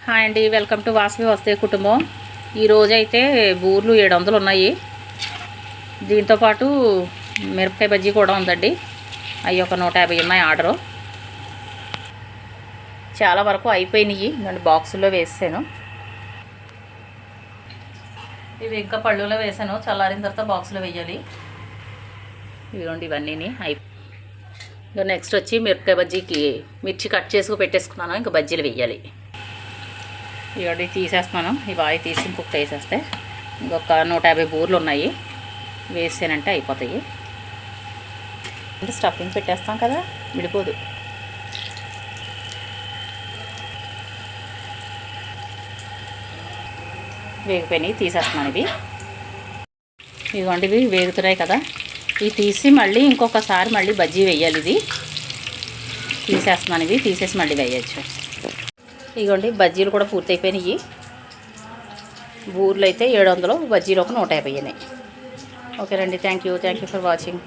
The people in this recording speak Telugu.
హాయ్ అండి, వెల్కమ్ టు వాసవి వస్తే కుటుంబం. ఈరోజైతే బూర్లు 700 ఉన్నాయి. దీంతోపాటు మిరపకాయ బజ్జీ కూడా ఉందండి. అవి ఒక 150 ఉన్నాయి ఆర్డరు. చాలా వరకు అయిపోయినాయి. నేను బాక్సుల్లో వేసాను. ఇవి ఇంకా పళ్ళులో వేసాను. చల్లారిన తర్వాత బాక్సులో వేయాలి. ఇదిగోండి ఇవన్నీ ఇంకా నెక్స్ట్ వచ్చి మిరపకాయ బజ్జీకి మిర్చి కట్ చేసుకు పెట్టేసుకున్నాను. ఇంకా బజ్జీలు వేయాలి. ఇవి తీసేస్తున్నాను. ఇవి ఆయి తీసి ఇంకొకటి వేసేస్తే ఇంకొక 150 బూర్లు ఉన్నాయి. వేసానంటే అయిపోతాయి. అంటే స్టఫింగ్ పెట్టేస్తాం కదా, విడిపోదు. వేగిపోయినాయి, తీసేస్తున్నాను. ఇదిగోండి ఇవి వేగుతున్నాయి కదా, ఇవి తీసి మళ్ళీ ఇంకొకసారి మళ్ళీ బజ్జీ వేయాలి. ఇది తీసేస్తున్నాను. ఇవి తీసేసి మళ్ళీ వేయచ్చు. ఇదిగోండి బజ్జీలు కూడా పూర్తి అయిపోయినాయి. బూర్లు అయితే 700, బజ్జీలు ఒక 150 అయినాయి. ఓకేనండి, థ్యాంక్ యూ ఫర్ వాచింగ్.